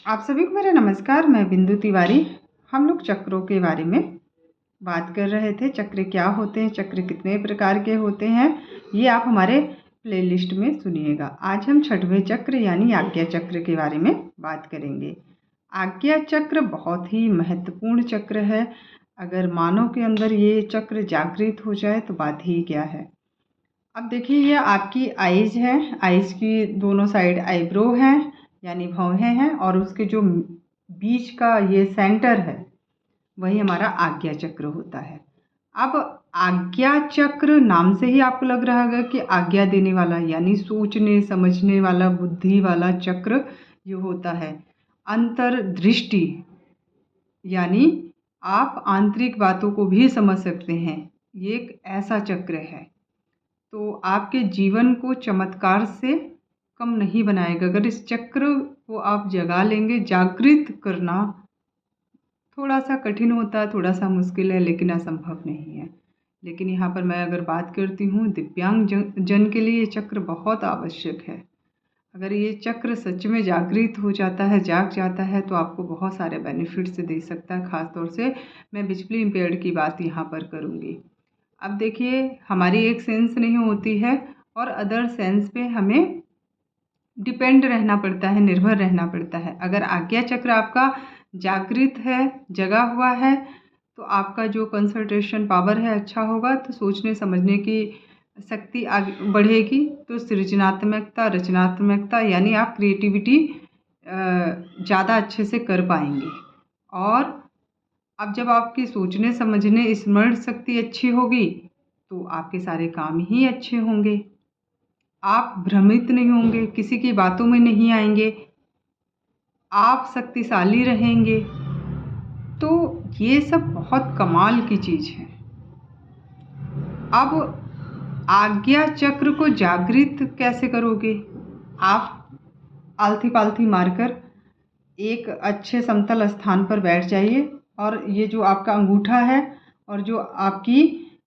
आप सभी को मेरा नमस्कार। मैं बिंदु तिवारी। हम लोग चक्रों के बारे में बात कर रहे थे। चक्र क्या होते हैं, चक्र कितने प्रकार के होते हैं, ये आप हमारे प्लेलिस्ट में सुनिएगा। आज हम छठवें चक्र यानी आज्ञा चक्र के बारे में बात करेंगे। आज्ञा चक्र बहुत ही महत्वपूर्ण चक्र है। अगर मानव के अंदर ये चक्र जागृत हो जाए तो बात ही क्या है। अब देखिए, ये आपकी आइज है। आइज की दोनों साइड आईब्रो हैं यानी भौहें हैं, और उसके जो बीच का ये सेंटर है वही हमारा आज्ञा चक्र होता है। अब आज्ञा चक्र नाम से ही आपको लग रहा होगा कि आज्ञा देने वाला यानी सोचने समझने वाला, बुद्धि वाला चक्र ये होता है। अंतर्दृष्टि यानी आप आंतरिक बातों को भी समझ सकते हैं, ये एक ऐसा चक्र है। तो आपके जीवन को चमत्कार से कम नहीं बनाएगा। अगर इस चक्र को आप जगा लेंगे, जागृत करना थोड़ा सा कठिन होता है, थोड़ा सा मुश्किल है, लेकिन असंभव नहीं है। लेकिन यहाँ पर मैं अगर बात करती हूँ दिव्यांग जन के लिए, ये चक्र बहुत आवश्यक है। अगर ये चक्र सच में जागृत हो जाता है, जाग जाता है, तो आपको बहुत सारे बेनिफिट्स दे सकता है। ख़ास तौर से मैं विजुअली इम्पेयर्ड की बात यहाँ पर करूँगी। अब देखिए, हमारी एक सेंस नहीं होती है और अदर सेंस पे हमें डिपेंड रहना पड़ता है, निर्भर रहना पड़ता है। अगर आज्ञा चक्र आपका जागृत है, जगा हुआ है, तो आपका जो कंसंट्रेशन पावर है अच्छा होगा, तो सोचने समझने की शक्ति आगे बढ़ेगी। तो सृजनात्मकता, रचनात्मकता यानी आप क्रिएटिविटी ज़्यादा अच्छे से कर पाएंगे। और अब जब आपकी सोचने समझने स्मरण शक्ति अच्छी होगी तो आपके सारे काम ही अच्छे होंगे। आप भ्रमित नहीं होंगे, किसी की बातों में नहीं आएंगे, आप शक्तिशाली रहेंगे। तो ये सब बहुत कमाल की चीज़ है। अब आज्ञा चक्र को जागृत कैसे करोगे? आप आलथी पालथी मारकर एक अच्छे समतल स्थान पर बैठ जाइए, और ये जो आपका अंगूठा है और जो आपकी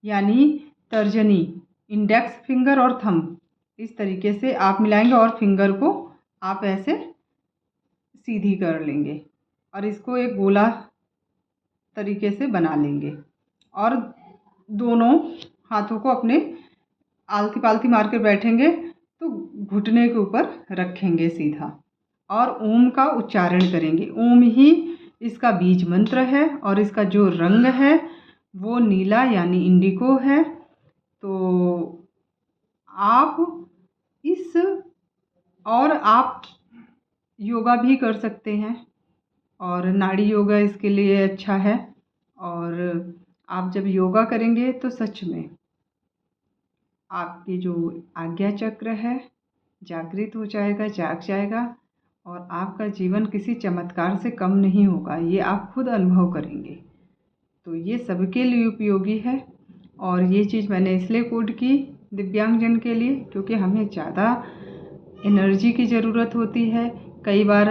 यानी तर्जनी, इंडेक्स फिंगर और थंब, इस तरीके से आप मिलाएंगे और फिंगर को आप ऐसे सीधी कर लेंगे और इसको एक गोला तरीके से बना लेंगे, और दोनों हाथों को अपने आलती पालती मार कर बैठेंगे तो घुटने के ऊपर रखेंगे सीधा, और ओम का उच्चारण करेंगे। ओम ही इसका बीज मंत्र है और इसका जो रंग है वो नीला यानी इंडिगो है। तो आप इस और आप योगा भी कर सकते हैं, और नाड़ी योगा इसके लिए अच्छा है। और आप जब योगा करेंगे तो सच में आपकी जो आज्ञा चक्र है जागृत हो जाएगा, जाग जाएगा, और आपका जीवन किसी चमत्कार से कम नहीं होगा। ये आप खुद अनुभव करेंगे। तो ये सबके लिए उपयोगी है, और ये चीज़ मैंने इसलिए कोड की दिव्यांगजन के लिए क्योंकि हमें ज़्यादा एनर्जी की ज़रूरत होती है। कई बार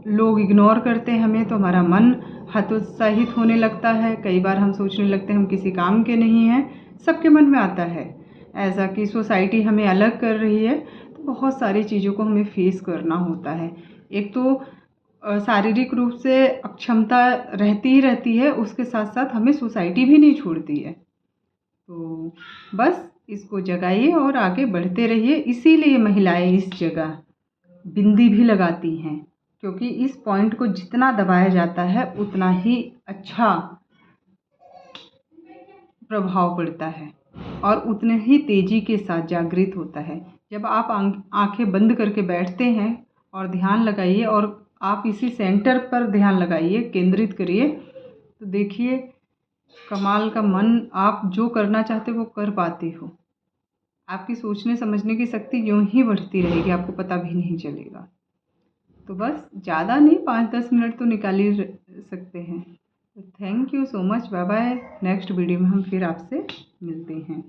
लोग इग्नोर करते हैं हमें, तो हमारा मन हतोत्साहित होने लगता है। कई बार हम सोचने लगते हैं हम किसी काम के नहीं हैं। सबके मन में आता है ऐसा कि सोसाइटी हमें अलग कर रही है, तो बहुत सारी चीज़ों को हमें फेस करना होता है। एक तो शारीरिक रूप से अक्षमता रहती ही रहती है, उसके साथ साथ हमें सोसाइटी भी नहीं छोड़ती है। तो बस इसको जगाइए और आगे बढ़ते रहिए। इसीलिए महिलाएं इस जगह बिंदी भी लगाती हैं, क्योंकि इस पॉइंट को जितना दबाया जाता है उतना ही अच्छा प्रभाव पड़ता है और उतने ही तेज़ी के साथ जागृत होता है। जब आप आंखें बंद करके बैठते हैं और ध्यान लगाइए, और आप इसी सेंटर पर ध्यान लगाइए, केंद्रित करिए, तो देखिए कमाल का मन, आप जो करना चाहते हो वो कर पाते हो। आपकी सोचने समझने की शक्ति यूं ही बढ़ती रहेगी, आपको पता भी नहीं चलेगा। तो बस ज़्यादा नहीं, 5-10 मिनट तो निकाल ही सकते हैं। Thank you so much. Bye bye. Next video में हम फिर आपसे मिलते हैं।